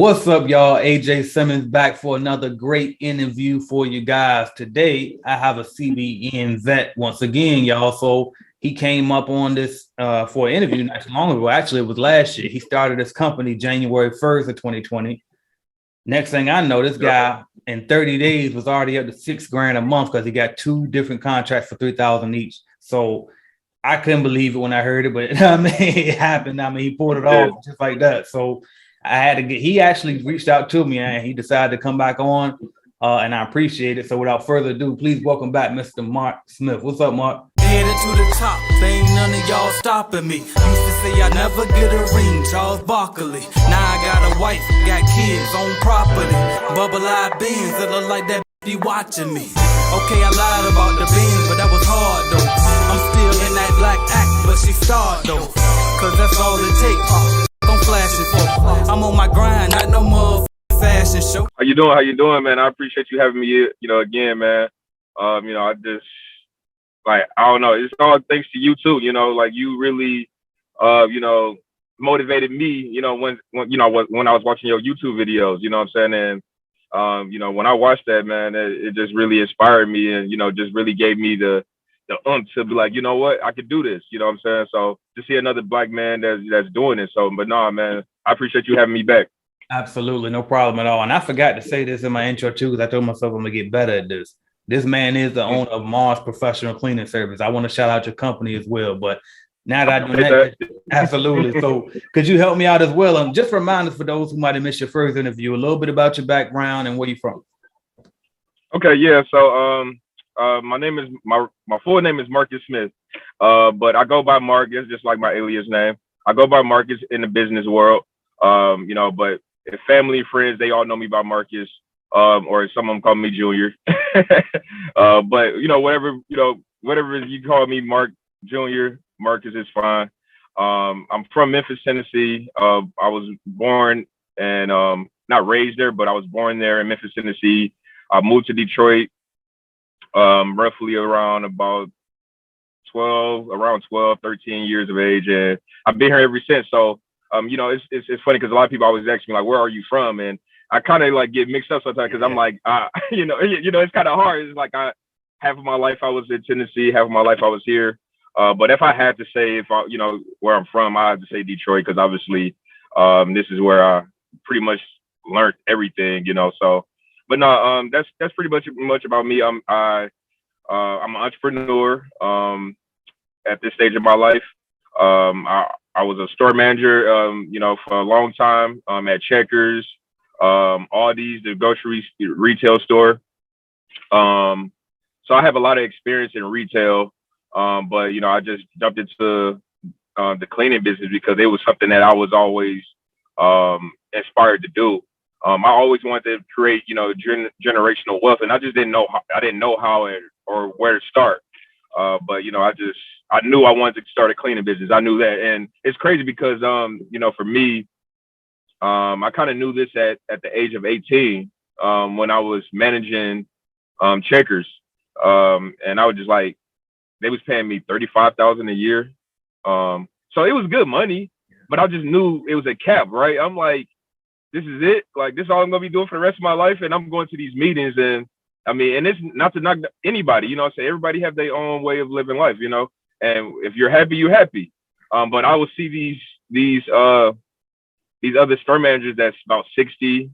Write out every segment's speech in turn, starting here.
What's up, y'all? AJ Simmons back for another great interview for you guys. Today, I have a CBN vet once again, y'all. So he came up on this for an interview not too long ago. Actually, it was last year. He started his company January 1st of 2020. Next thing I know, this guy in 30 days was already up to $6,000 a month because he got two different contracts for $3,000 each. So I couldn't believe it when I heard it, but I mean, it happened. I mean, he pulled it off just like that. So I had to get, he actually reached out to me and he decided to come back on, and I appreciate it. So without further ado, please welcome back Mr. Mark Smith. What's up, Mark? Headed to the top, ain't none of y'all stopping me. Used to say I never get a ring, Charles Barkley. Now I got a wife, got kids, on property. Bubble-eyed beans that look like that be watching me. Okay, I lied about the beans, but that was hard though. I'm still in that black act, but she starred though. Cause that's all it takes. I'm flashing for. I'm on my grind, not no more fashion show. How you doing? How you doing, man? I appreciate you having me, again, man. I just, I don't know. It's all thanks to you too. Like you really, motivated me. When I was watching your YouTube videos. You know what I'm saying? And when I watched that, man, it just really inspired me, and just really gave me the to be like, you know what, I could do this. You know what I'm saying? So to see another black man that's doing it. So, but no, man, I appreciate you having me back. Absolutely, no problem at all. And I forgot to say this in my intro too, because I told myself I'm gonna get better at this. This man is the owner of Mars Professional Cleaning Service. I want to shout out your company as well. But now that I do that, absolutely. So could you help me out as well? And just remind us, for those who might have missed your first interview, a little bit about your background and where you're from. Okay, yeah. So my name is my full name is Marcus Smith, but I go by Marcus, just like my alias name. I go by Marcus in the business world, but if family, friends, they all know me by Marcus, or some of them call me Junior. But whatever you call me, Mark Junior, Marcus is fine. I'm from Memphis, Tennessee. I was born and not raised there, but I was born there in Memphis, Tennessee. I moved to Detroit roughly around 12, 13 years of age, and I've been here ever since. So it's funny because a lot of people always ask me like, where are you from? And I kind of like get mixed up sometimes because I'm like, it's kind of hard. It's like half of my life I was in Tennessee, half of my life I was here. But if I had to say where I'm from, I have to say Detroit, because obviously this is where I pretty much learned everything, So, but no, that's pretty much about me. I'm an entrepreneur at this stage of my life. I was a store manager, for a long time at Checkers, Aldi's, the grocery retail store. So I have a lot of experience in retail, but I just jumped into the cleaning business because it was something that I was always inspired to do. I always wanted to create, generational wealth, and I just didn't know how or where to start. But I knew I wanted to start a cleaning business. I knew that, and it's crazy because for me, I kind of knew this at the age of 18 when I was managing Checkers, and I was just like, they was paying me $35,000 a year, so it was good money, but I just knew it was a cap, right? I'm like, this is it. Like, this is all I'm gonna be doing for the rest of my life. And I'm going to these meetings, and and it's not to knock anybody, say everybody have their own way of living life, and if you're happy, you're happy. But I would see these other store managers that's about 60,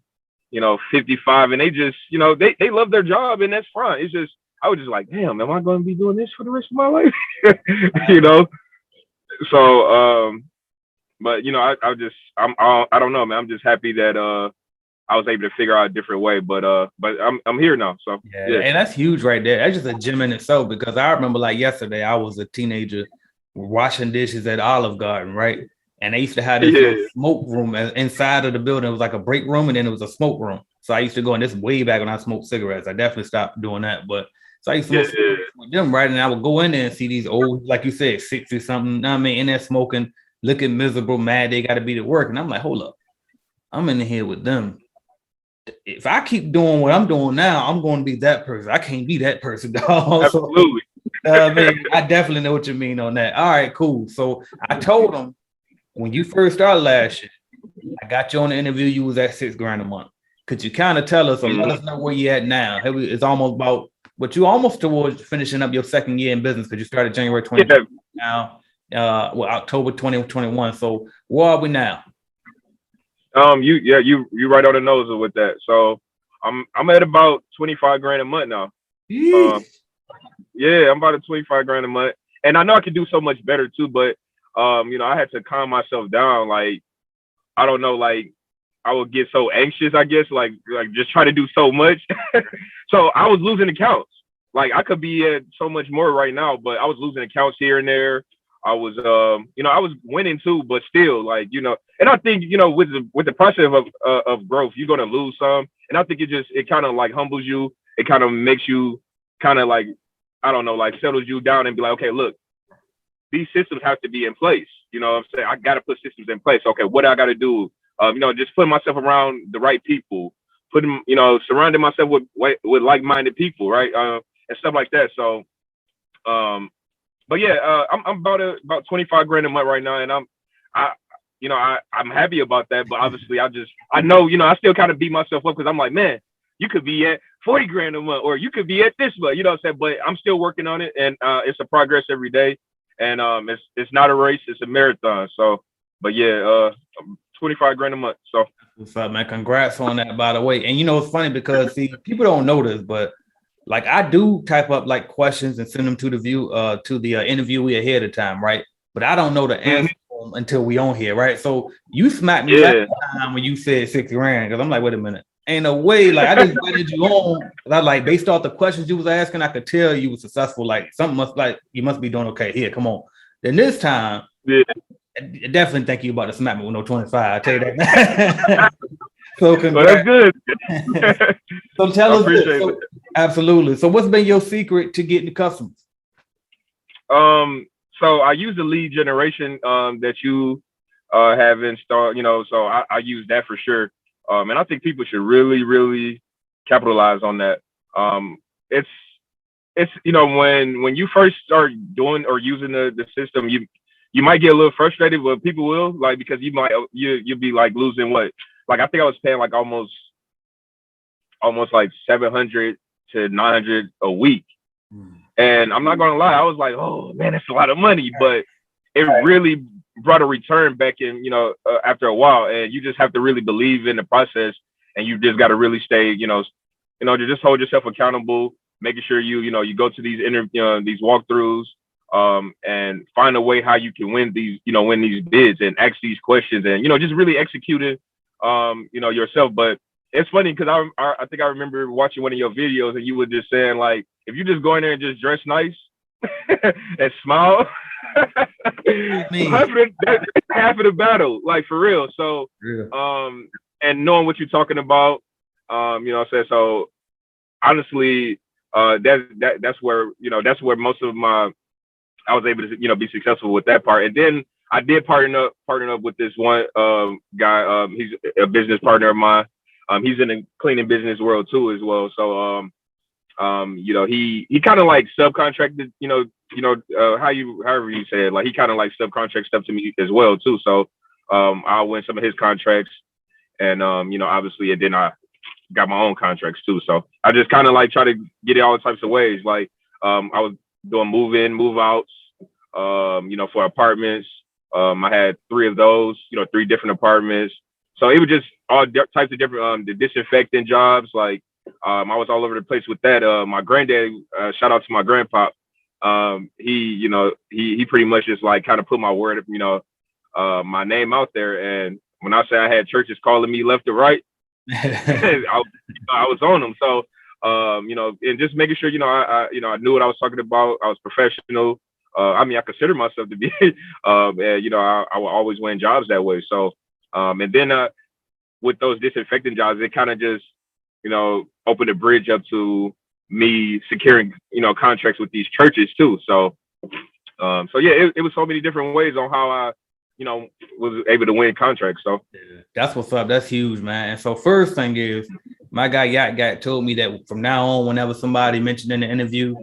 55, and they just, they love their job, and that's fine. It's just, I was just like, damn, am I going to be doing this for the rest of my life? So, but I don't know, man. I'm just happy that I was able to figure out a different way, but I'm here now. So yeah, and that's huge right there. That's just a gem in itself, because I remember like yesterday, I was a teenager washing dishes at Olive Garden, right? And they used to have this little smoke room inside of the building. It was like a break room, and then it was a smoke room. So I used to go in this way back when I smoked cigarettes. I definitely stopped doing that, but so I used to smoke with them, right? And I would go in there and see these old, like you said, 60 something, in there smoking, looking miserable, mad they got to be to work. And I'm like, hold up, I'm in here with them. If I keep doing what I'm doing now, I'm going to be that person. I can't be that person, dog. Absolutely. I definitely know what you mean on that. All right, cool. So I told them, when you first started last year, I got you on the interview. You was at $6,000 a month. Could you kind of tell us or let us know where you at now? It's almost about what you almost towards finishing up your second year in business because you started January 2020 now, October 2021. So where are we now? You right on the nose with that. So I'm at about $25,000 a month now. Yeah, I'm about at $25,000 a month, and I know I can do so much better too. But I had to calm myself down. Like I don't know, like I would get so anxious, I guess, like just try to do so much. So I was losing accounts. Like I could be at so much more right now, but I was losing accounts here and there. I was, I was winning too, but still, like, and I think, with the process of growth, you're gonna lose some, and I think it kind of like humbles you. It kind of makes you kind of like, I don't know, like settles you down and be like, okay, look, these systems have to be in place. You know what I'm saying? I got to put systems in place. Okay, what do I got to do? Just putting myself around the right people, surrounding myself with like-minded people, right? And stuff like that. So, but yeah, I'm about $25,000 a month right now, and I'm happy about that. But obviously, I know, I still kind of beat myself up because I'm like, man, you could be at $40,000 a month, or you could be at this much, you know what I'm saying? But I'm still working on it, and it's a progress every day. And it's not a race, it's a marathon. So, but yeah, $25,000 a month. So what's up, man? Congrats on that, by the way. And it's funny because people don't know this, but like I do type up like questions and send them to the interviewee ahead of time, right? But I don't know the answer until we on here, right? So you smacked me last time when you said $60,000 because I'm like, wait a minute. Ain't no way. Like I just invited you on. I like based off the questions you was asking, I could tell you were successful. Like you must be doing okay. Here, come on. Then this time, I definitely think you about to smack me with no 25. I tell you that. So congrats. Well, that's good. So tell us this. Absolutely. So what's been your secret to getting the customers? So I use the lead generation that you have installed. So I use that for sure. And I think people should really, really capitalize on that. It's when you first start doing or using the system, you might get a little frustrated, but people will, like, because you'll be like losing what, like I think I was paying like almost like 700 to 900 a week, and I'm not gonna lie, I was like, oh man, that's a lot of money, but it really brought a return back in, after a while, and you just have to really believe in the process, and you just got to really stay, to just hold yourself accountable, making sure you go to these these walkthroughs, and find a way how you can win these bids and ask these questions, and just really execute it, yourself. But it's funny because I think I remember watching one of your videos, and you were just saying like, if you just go in there and just dress nice and smile. That's half of the battle, like for real. So, and knowing what you're talking about, so honestly, that's where most of I was able to be successful with that part. And then I did partner up with this one guy. He's a business partner of mine. He's in the cleaning business world too as well. So he kind of like subcontracted, however you say it, like he kind of like subcontract stuff to me as well too. So I'll win some of his contracts, and obviously, and then I got my own contracts too. So I just kind of like try to get it all types of ways. Like I was doing move in, move outs, for apartments. I had 3 of those, 3 different apartments. So it was just all types of different the disinfecting jobs. Like I was all over the place with that. My granddad, shout out to my grandpa. He pretty much just like kind of put my word, my name out there. And when I say I had churches calling me left or right, I was on them. So, and just making sure, I knew what I was talking about. I was professional. I consider myself to be, and, I will always win jobs that way. So, and then with those disinfecting jobs, it kind of just, opened a bridge up to me securing, contracts with these churches too. So, yeah, it was so many different ways on how I, was able to win contracts. So that's what's up. That's huge, man. And so first thing is, my guy Yacht told me that from now on, whenever somebody mentioned in the interview,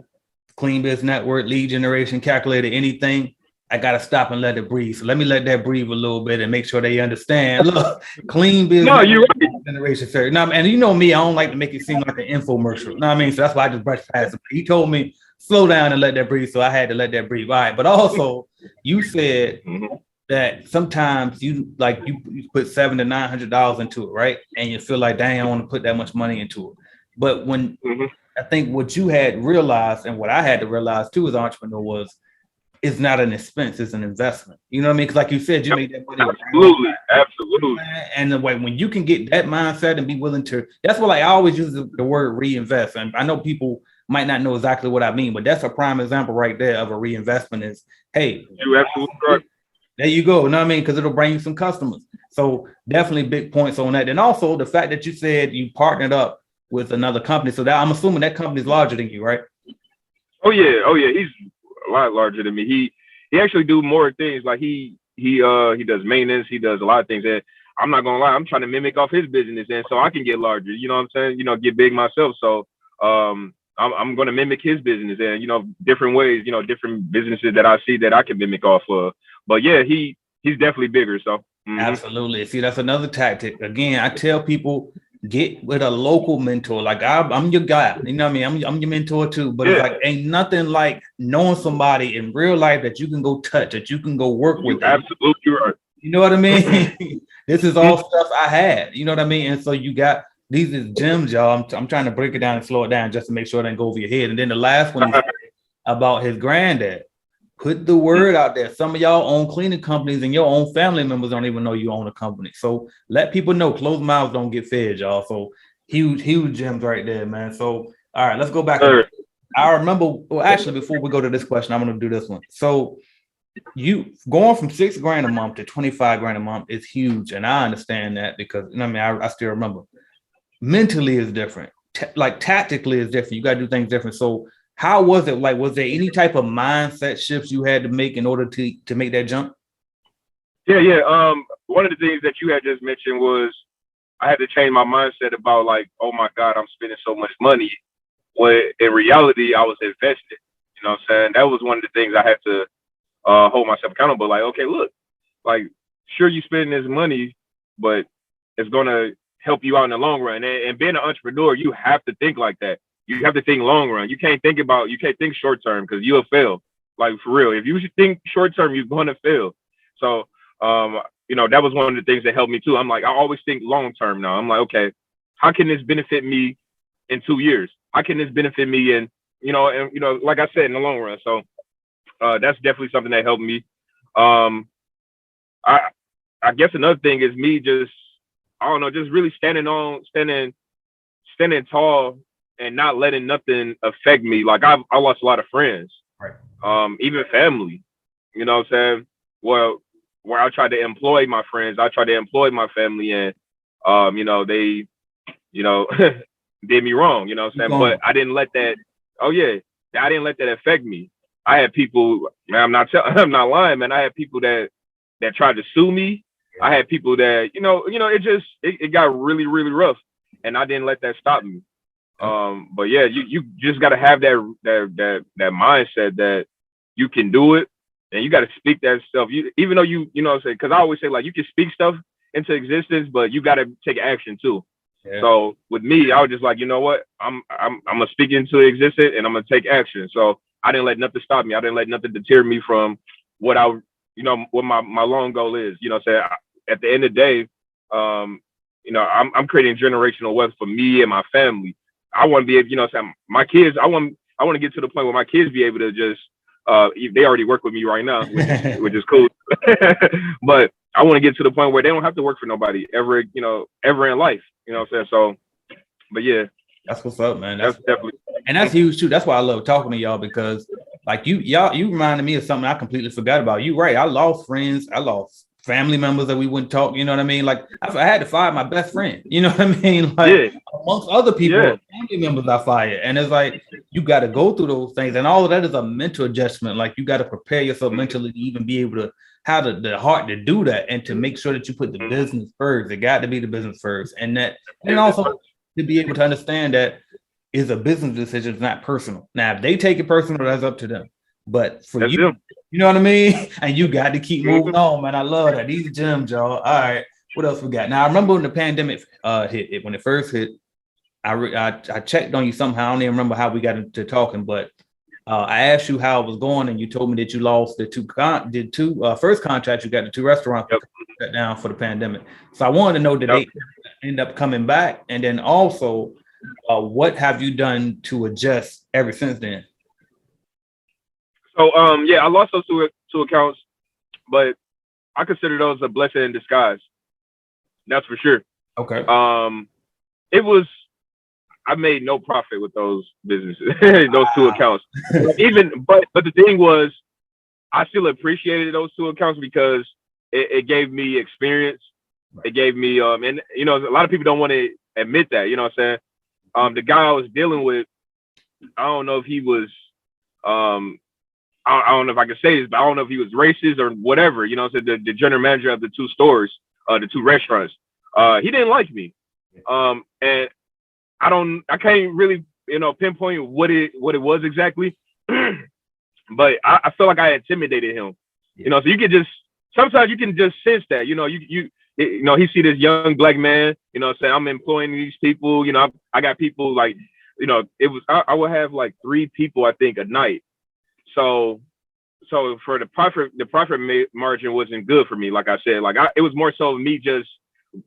Clean Biz Network, lead generation calculator, anything, I gotta stop and let it breathe. So let me let that breathe a little bit and make sure they understand. Look, clean business. No, you're right. Generation sir. Now, and you know me, I don't like to make it seem like an infomercial. You know what I mean? So that's why I just brushed past it. He told me slow down and let that breathe. So I had to let that breathe. All right. But also you said that sometimes you put $700 to $900 into it, right? And you feel like, dang, I want to put that much money into it. But when I think what you had realized and what I had to realize too as an entrepreneur was it's not an expense, it's an investment. You know what I mean? Because like you said, you made that money. Absolutely. And the way when you can get that mindset and be willing to, that's what I always use the word reinvest. And I know people might not know exactly what I mean, but that's a prime example right there of a reinvestment is, hey, you're absolutely right. There you go. You know what I mean? Because it'll bring you some customers. So definitely big points on that. And also the fact that you said you partnered up with another company. So that I'm assuming that company is larger than you, right? Oh yeah. He's a lot larger than me. He actually do more things. Like he does maintenance. He does a lot of things. And I'm not gonna lie, I'm trying to mimic off his business, and so I can get larger. You know what I'm saying? You know, get big myself. So I'm gonna mimic his business, and you know, different ways. You know, different businesses that I see that I can mimic off of. But yeah, he's definitely bigger. So absolutely. See, that's another tactic. Again, I tell people get with a local mentor. Like I'm your guy. You know what I mean? I'm your mentor too. But it's like ain't nothing like knowing somebody in real life that you can go touch, that you can go work with. Absolutely right. You know what I mean? This is all stuff I had. You know what I mean? And so you got these is gems, y'all. I'm trying to break it down and slow it down just to make sure it doesn't go over your head. And then the last one about his granddad. Put the word out there. Some of y'all own cleaning companies and your own family members don't even know you own a company. So let people know closed mouths don't get fed, y'all. So huge gems right there, man. So all right, let's go back. I remember, well, actually, before we go to this question, I'm gonna do this one. So you going from $6 grand a month to 25 grand a month is huge. And I understand that because you know what I mean, I still remember mentally is different. Like tactically is different. You got to do things different. So how was it? Like, was there any type of mindset shifts you had to make in order to make that jump? Yeah. One of the things that you had just mentioned was I had to change my mindset about like, oh my God, I'm spending so much money. When in reality, I was invested. You know what I'm saying? That was one of the things I had to hold myself accountable. Like, okay, look, like, sure, you spending this money, but it's gonna help you out in the long run. And being an entrepreneur, you have to think like that. You have to think long run. You can't think short term because you'll fail. Like for real, if you should think short term, you're gonna fail. So, you know, that was one of the things that helped me too. I'm like, I always think long term now. I'm like, okay, how can this benefit me in 2 years? How can this benefit me in, like I said, in the long run? So, that's definitely something that helped me. I guess another thing is me just, I don't know, just really standing tall and not letting nothing affect me. Like I lost a lot of friends, right? Even family, you know what I'm saying? Well, where I tried to employ my friends, I tried to employ my family, and they, did me wrong, you know what I'm saying? But I didn't let that. Oh yeah, I didn't let that affect me. I had people, man, I'm not lying, man. I had people that tried to sue me. I had people that, it got really, really rough, and I didn't let that stop me. But yeah, you just got to have that mindset that you can do it, and you got to speak that stuff. Even though you know what I'm saying, because I always say like you can speak stuff into existence, but you got to take action too. Yeah. So with me, I was just like, you know what, I'm gonna speak into existence, and I'm gonna take action. So I didn't let nothing stop me. I didn't let nothing deter me from what what my long goal is. You know what I'm saying? At the end of the day, I'm creating generational wealth for me and my family. I want to be able, my kids, I want to get to the point where my kids be able to just, they already work with me right now, which is cool. But I want to get to the point where they don't have to work for nobody ever in life. You know what I'm saying? So, but yeah. That's what's up, man. That's definitely, and that's huge too. That's why I love talking to y'all, because like you reminded me of something I completely forgot about. You right. I lost friends. I lost family members that we wouldn't talk. You know what I mean? Like I had to fire my best friend. You know what I mean? Like amongst other people, family members I fired. And it's like, you got to go through those things. And all of that is a mental adjustment. Like you got to prepare yourself mentally to even be able to have the heart to do that and to make sure that you put the business first. It got to be the business first. And also to be able to understand that is a business decision, it's not personal. Now, if they take it personal, that's up to them. But for That's you, him. you know what I mean? And you got to keep moving Mhm. on, man. I love that. These gems, y'all. All right. What else we got? Now, I remember when the pandemic hit, when it first hit, I checked on you somehow. I don't even remember how we got into talking, but I asked you how it was going, and you told me that you lost the first contract you got, the two restaurants Yep. shut down for the pandemic. So I wanted to know that Yep. they end up coming back, and then also, what have you done to adjust ever since then? So yeah, I lost those two accounts, but I consider those a blessing in disguise. That's for sure. Okay. It was I made no profit with those businesses, those two accounts. But the thing was, I still appreciated those two accounts because it gave me experience. It gave me and you know, a lot of people don't want to admit that. You know what I'm saying? The guy I was dealing with, I don't know if he was I don't know if I can say this, but I don't know if he was racist or whatever. You know, so the general manager of the two stores, the two restaurants, he didn't like me. And I can't really, you know, pinpoint what it was exactly, but I feel like I intimidated him. You know, so you could just sometimes you can just sense that. You know, you know, he see this young black man. You know, say I'm employing these people. You know, I got people like, you know, I would have like 3 people I think a night. So for the profit margin wasn't good for me. Like I said, it was more so me just,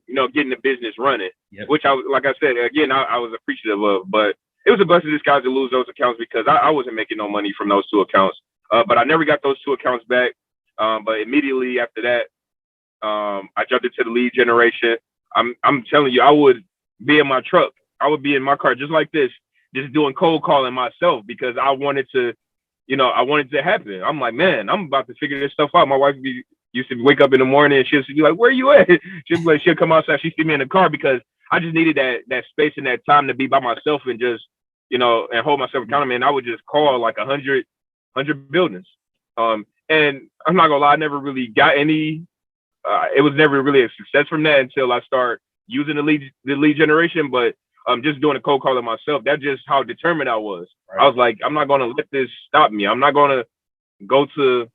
you know, getting the business running, Yep. which like I said, again, I was appreciative of, but it was a blessing in disguise to lose those accounts because I wasn't making no money from those two accounts. But I never got those two accounts back. But immediately after that, I jumped into the lead generation. I'm telling you, I would be in my truck. I would be in my car just like this, just doing cold calling myself because I wanted to, you know, I wanted to happen. I'm like, man, I'm about to figure this stuff out. My wife used to wake up in the morning and she'll be like, where you at? She'll come outside. She see me in the car because I just needed that space and that time to be by myself and just, you know, and hold myself accountable. And I would just call like 100 buildings. And I'm not gonna lie, I never really got any. It was never really a success from that until I start using the lead generation. But just doing a cold calling myself, that's just how determined I was. Right. I was like, I'm not gonna let this stop me. I'm not gonna go to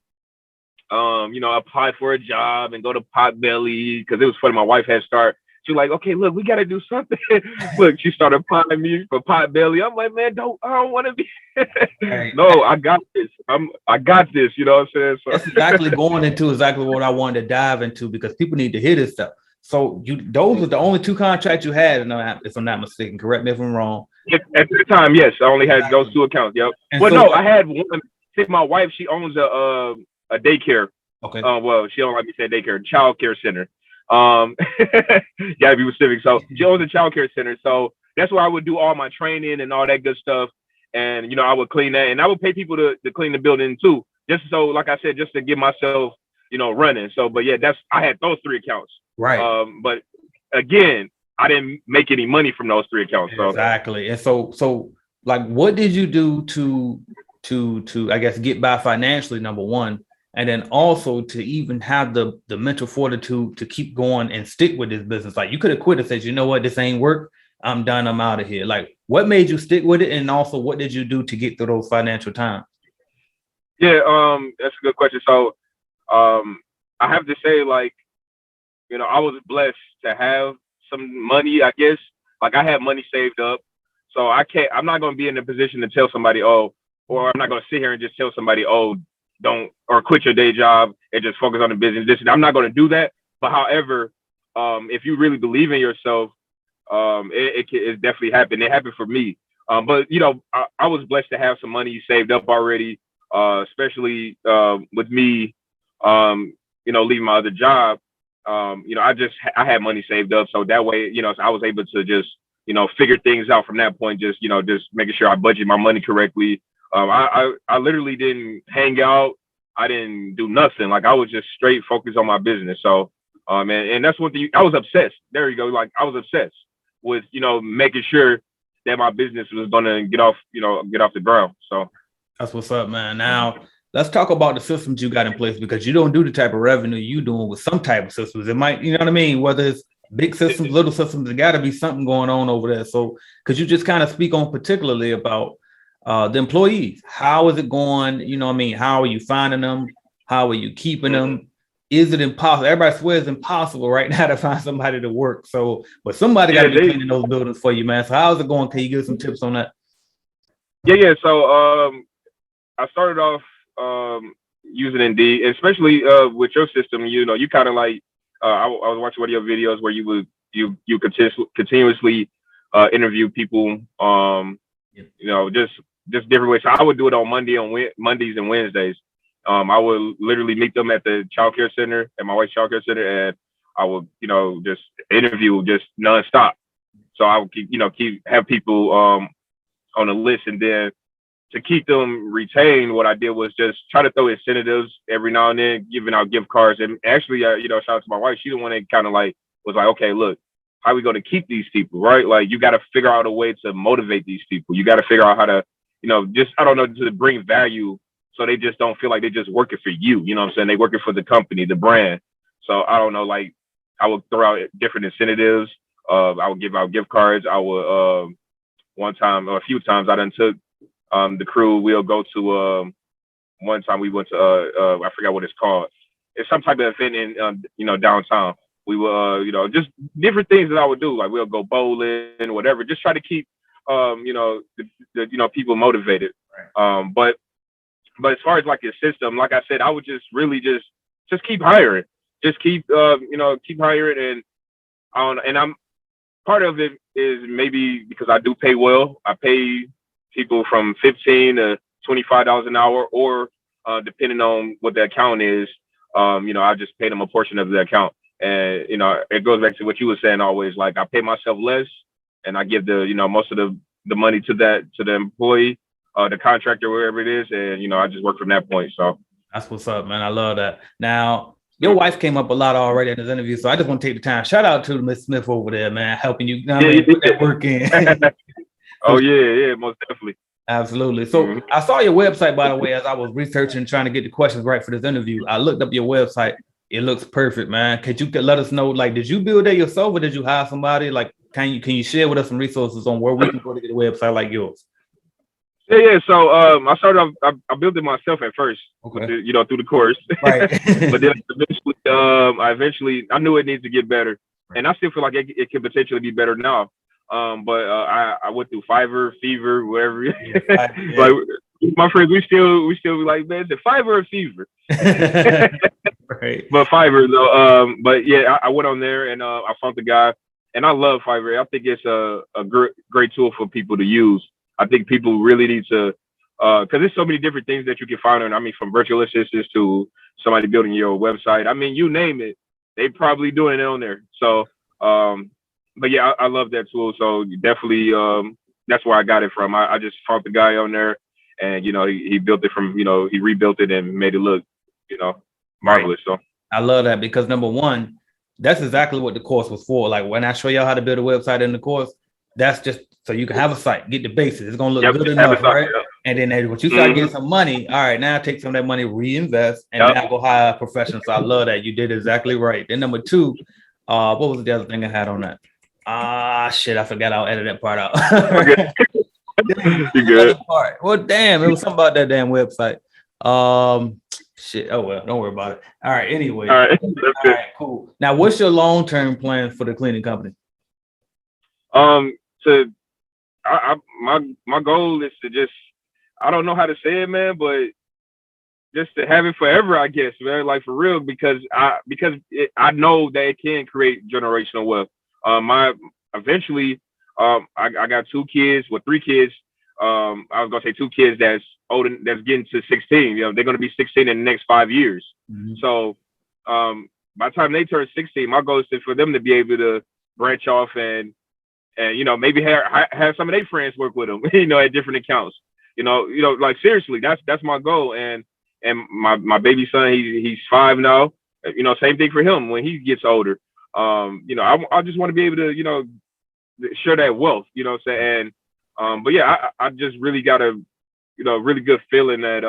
you know, apply for a job and go to Potbelly because it was funny. My wife had started. She was like, okay, look, we got to do something. Look, she started applying me for Potbelly. I'm like, man, I don't want to be. Right. No, I got this. I got this. You know what I'm saying? So. That's exactly going into exactly what I wanted to dive into because people need to hear this stuff. So those are the only 2 contracts you had, if I'm not mistaken. Correct me if I'm wrong. At the time, yes, I only had those 2 accounts. Yep. And well, no, I had one. See, my wife, she owns a daycare. Okay. Well, she don't like me saying daycare, child care center. Gotta be specific. So she owns a child care center. So that's where I would do all my training and all that good stuff. And you know, I would clean that, and I would pay people to clean the building too, just so, like I said, just to get myself, you know, running. So, but yeah, I had those 3 accounts. Right. But again, I didn't make any money from those 3 accounts. So. Exactly. And so like, what did you do to I guess get by financially, number one, and then also to even have the mental fortitude to keep going and stick with this business? Like, you could have quit and said, you know what, this ain't work. I'm done. I'm out of here. Like, what made you stick with it? And also, what did you do to get through those financial times? Yeah, that's a good question. So, I have to say, like, you know, I was blessed to have some money, I guess. Like, I had money saved up. So I'm not going to be in a position to tell somebody, or I'm not going to sit here and just tell somebody, don't, or quit your day job and just focus on the business. I'm not going to do that. But however, if you really believe in yourself, it definitely happened. It happened for me. But you know, I was blessed to have some money saved up already, especially with me, you know, leaving my other job. You know, I had money saved up, so that way, you know, I was able to just, you know, figure things out from that point. Just, you know, just making sure I budget my money correctly. I literally didn't hang out. I didn't do nothing. Like, I was just straight focused on my business. So, and that's what I was obsessed. There you go. Like, I was obsessed with, you know, making sure that my business was going to get off the ground. So that's what's up, man. Now let's talk about the systems you got in place, because you don't do the type of revenue you doing with some type of systems. It might, you know what I mean? Whether it's big systems, little systems, there got to be something going on over there. So could you just kind of speak on particularly about The employees, how is it going? You know what I mean? How are you finding them? How are you keeping them? Is it impossible? Everybody swears it's impossible right now to find somebody to work. So, but somebody got to be cleaning those buildings for you, man. So how's it going? Can you give some tips on that? Yeah. So I started off using Indeed, especially with your system. You know, you kind of like I was watching one of your videos where you continuously interview people. You know, just different ways. So I would do it on Mondays and Wednesdays. I would literally meet them at the childcare center, at my wife's childcare center, and I would, you know, just interview just nonstop. So I would have people on the list, and then to keep them retained, what I did was just try to throw incentives every now and then, giving out gift cards. And actually, you know, shout out to my wife. She the one that kind of like was like, okay, look, how are we going to keep these people, right? Like, you got to figure out a way to motivate these people. You got to figure out how to, you know, just, I don't know, to bring value so they just don't feel like they're just working for you. You know what I'm saying? They working for the company, the brand. So I don't know, like, I would throw out different incentives. I would give out gift cards. I would, one time or a few times I done took the crew. We'll go to, one time we went to, I forgot what it's called. It's some type of event in, you know, downtown. We will, you know, just different things that I would do. Like, we'll go bowling, whatever. Just try to keep, you know, the you know, people motivated. But as far as like your system, like I said, I would just really just keep hiring, just keep, you know, keep hiring. And I'm part of it is maybe because I do pay well. I pay people from $15 to $25 an hour, or depending on what the account is, you know, I just pay them a portion of the account. And, you know, it goes back to what you were saying always, like, I pay myself less and I give the, you know, most of the money to the employee, the contractor, wherever it is. And, you know, I just work from that point. So that's what's up, man. I love that. Now, your wife came up a lot already in this interview, so I just want to take the time. Shout out to Miss Smith over there, man, helping you, put that work in. Oh, yeah, most definitely. Absolutely. So I saw your website, by the way, as I was researching, trying to get the questions right for this interview. I looked up your website. It looks perfect, man. Could you let us know, like, did you build that yourself or did you hire somebody? Like, can you share with us some resources on where we can go to get a website like yours? Yeah. So I started off, I built it myself at first, okay, you know, through the course. Right. But then eventually, I knew it needs to get better, and I still feel like it could potentially be better now. But I went through Fiverr, Fever, wherever. Like, my friends, we still be like, man, is it Fiverr or Fever? Right. But Fiverr though. But yeah, I went on there and I found the guy, and I love Fiverr. I think it's a great tool for people to use. I think people really need to, because there's so many different things that you can find on. I mean, from virtual assistants to somebody building your website. I mean, you name it, they probably doing it on there. So, but yeah, I love that tool. So definitely, that's where I got it from. I just found the guy on there, and, you know, he built it from, you know, he rebuilt it and made it look, you know, marvelous. So I love that, because number one, that's exactly what the course was for. Like, when I show y'all how to build a website in the course, that's just so you can have a site, get the basics. It's gonna look good enough, right? Yep. And then once you start getting some money, all right, now take some of that money, reinvest, and now go hire a professional. So I love that. You did exactly right. Then number two, what was the other thing I had on that? Shit, I forgot. I'll edit that part out. You good? Well, damn, it was something about that damn website. Shit. Oh well, don't worry about it. All right. Anyway. All right. Cool. Now, what's your long-term plan for the cleaning company? My goal is to just, I don't know how to say it, man, but just to have it forever, I guess, man, like, for real, because I know that it can create generational wealth. Eventually, I got two kids, well, three kids. I was gonna say two kids that's old, that's getting to 16. You know, they're gonna be 16 in the next 5 years. Mm-hmm. So, by the time they turn 16, my goal is for them to be able to branch off and you know, maybe have some of their friends work with them, you know, at different accounts. You know, like, seriously, that's my goal. And my baby son, he's 5 now. You know, same thing for him when he gets older. You know, I just want to be able to, you know, share that wealth. You know what I'm saying? And but yeah, I just really got a, you know, really good feeling that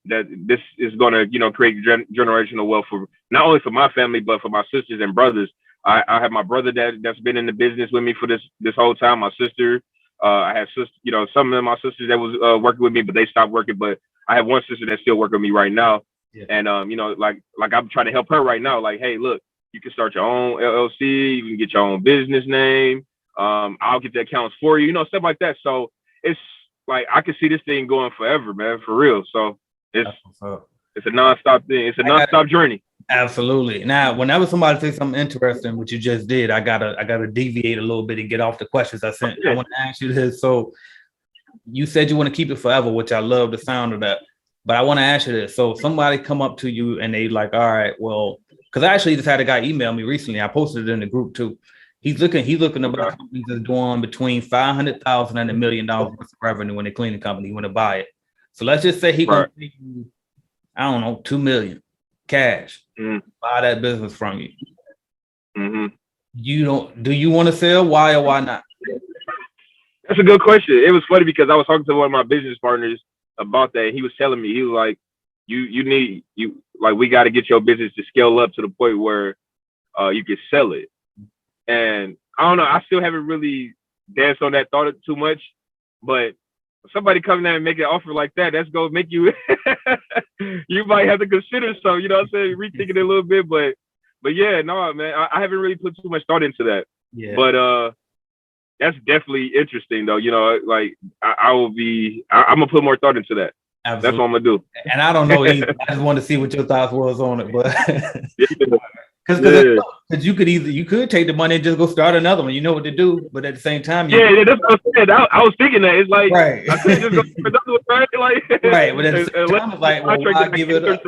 that this is gonna, you know, create generational wealth for not only for my family but for my sisters and brothers. I have my brother that's been in the business with me for this whole time. My sister, I have sisters, some of my sisters that was working with me, but they stopped working. But I have one sister that's still working with me right now. Yeah. And like I'm trying to help her right now. Like, hey, look, you can start your own LLC, you can get your own business name. I'll get the accounts for you, stuff like that. So it's like I can see this thing going forever, man, for real. So it's a nonstop thing. It's a nonstop journey. Absolutely. Now, whenever somebody says something interesting, what you just did, I gotta deviate a little bit and get off the questions I sent. I want to ask you this. So you said you want to keep it forever, which I love the sound of that. But I want to ask you this. So somebody come up to you and they like, all right, well, because I actually just had a guy email me recently. I posted it in the group too. He's looking about companies that's doing between $500,000 and $1 million worth of revenue when they clean the company. You want to buy it. So let's just say he gonna pay you, I don't know, $2 million cash, buy that business from you. Do you want to sell? Why or why not? That's a good question. It was funny because I was talking to one of my business partners about that. He was telling me, he was like, we got to get your business to scale up to the point where you can sell it. And I don't know, I still haven't really danced on that thought too much, but somebody coming out and make an offer like that, that's gonna make you you might have to consider some, rethinking it a little bit. But yeah, no, man, I haven't really put too much thought into that. Yeah. But that's definitely interesting though. Like I'm gonna put more thought into that. Absolutely. That's what I'm gonna do. And I don't know either. I just wanted to see what your thoughts was on it, but because you could take the money and just go start another one. You know what to do, but at the same time, that's what I said. I was thinking that it's like right. I could just go start another one, right? Like right, but at the same time, it's like, well, why give it up?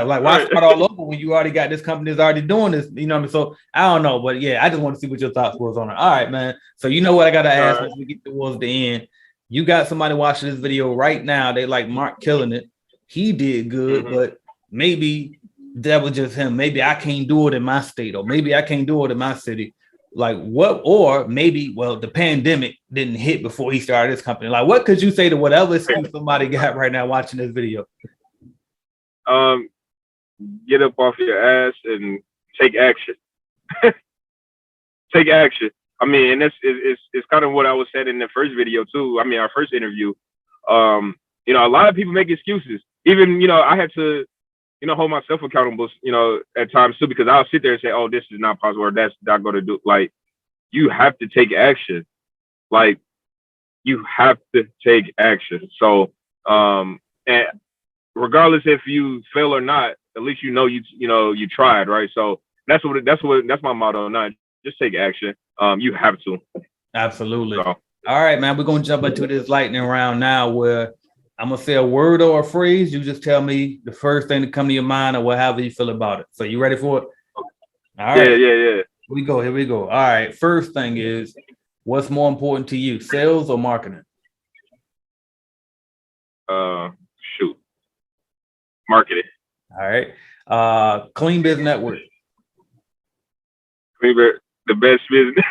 Like, why start all over when you already got this company that's already doing this? You know what I mean? So I don't know, but yeah, I just want to see what your thoughts was on it. All right, man. So you know what I gotta ask once we get towards the end. You got somebody watching this video right now. They like Mark killing it. He did good, but maybe that was just him. Maybe I can't do it in my state, or maybe I can't do it in my city. Like what? Or maybe, the pandemic didn't hit before he started this company. Like, what could you say to whatever excuse somebody got right now watching this video? Get up off your ass and take action. Take action. I mean, and it's kind of what I was saying in the first video too. I mean, our first interview. A lot of people make excuses. Even, I had to, hold myself accountable, at times too, because I'll sit there and say, oh, this is not possible, or that's not going to do. Like, you have to take action. Like, you have to take action. So, and regardless if you fail or not, at least you tried, right? So that's my motto. Not just take action. You have to. Absolutely. So. All right, man. We're gonna jump into this lightning round now, where I'm gonna say a word or a phrase. You just tell me the first thing to come to your mind, or however you feel about it. So you ready for it? All right. Yeah. Here we go. All right. First thing is, what's more important to you, sales or marketing? Marketing. All right. Clean Biz Network. Clean Biz, the best business.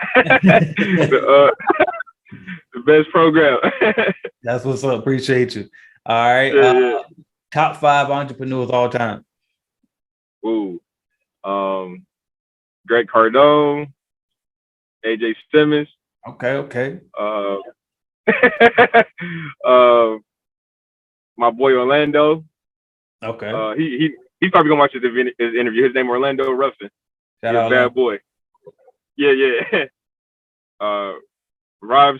The best program. That's what's up. Appreciate you. All right. Top 5 entrepreneurs all time. Ooh. Greg Cardone, AJ Simmons. Okay. My boy Orlando. Okay. He's probably gonna watch his interview. His name Orlando Ruffin. He's a bad boy. Yeah. Rob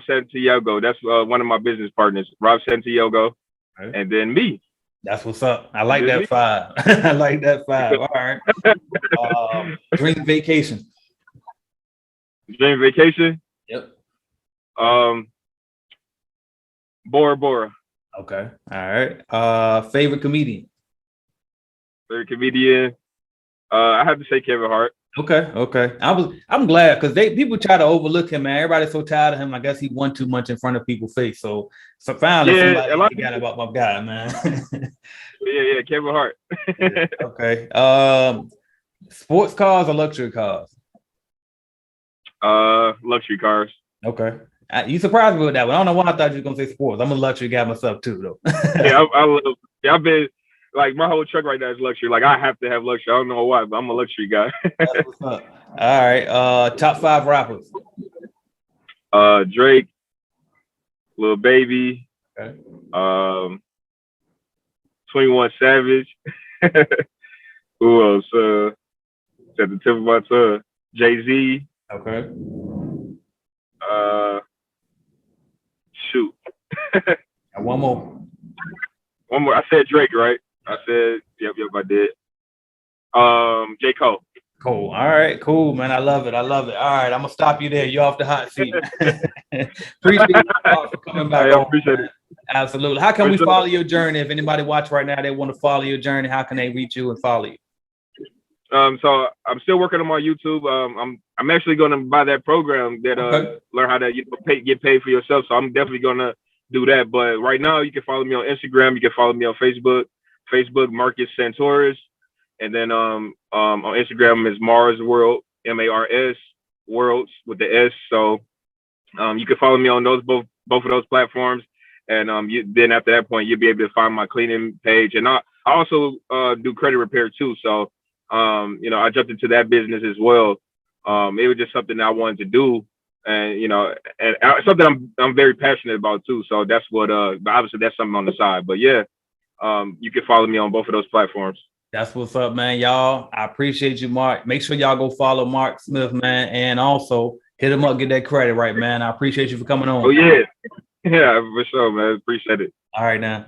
Santiago. That's one of my business partners. Rob Santiago, okay. And then me. That's what's up. I like that 5. I like that 5. All right. Dream vacation. Dream vacation. Yep. Bora Bora. Okay. All right. Favorite comedian. I have to say Kevin Hart. Okay. I'm glad, because people try to overlook him, man. Everybody's so tired of him. I guess he won too much in front of people's face. So finally, somebody forgot about my guy, man. yeah, Kevin Hart. Okay. Sports cars or luxury cars? Luxury cars. Okay. You surprised me with that one. I don't know why I thought you were gonna say sports. I'm a luxury guy myself too, though. I've been like, my whole truck right now is luxury. Like, I have to have luxury. I don't know why, but I'm a luxury guy. That's what's up. All right. Top 5 rappers. Drake, Lil Baby, Okay. 21 Savage. Who else? It's at the tip of my tongue. Jay-Z. Okay. Shoot. And one more. One more. I said Drake, right? I said, yep, I did. J. Cole. Cool. All right. Cool, man. I love it. All right. I'm gonna stop you there. You're off the hot seat. Appreciate you for coming back. I appreciate it. Absolutely. How can we follow your journey? If anybody watch right now, they want to follow your journey. How can they reach you and follow you? So I'm still working on my YouTube. I'm actually going to buy that program that learn how to get paid for yourself. So I'm definitely going to do that. But right now, you can follow me on Instagram. You can follow me on Facebook. Marcus Santoris, and then on Instagram is Mars World, MARS Worlds with the S. So you can follow me on those both of those platforms. And then after that point, you'll be able to find my cleaning page. And I also do credit repair too. So I jumped into that business as well. It was just something I wanted to do, and something I'm very passionate about too. So that's what obviously that's something on the side. But yeah, you can follow me on both of those platforms. That's what's up, man. Y'all, I appreciate you, Mark. Make sure y'all go follow Mark Smith, man, and also hit him up, get that credit right, man. I appreciate you for coming on. Oh yeah, yeah, for sure, man. Appreciate it. All right, now.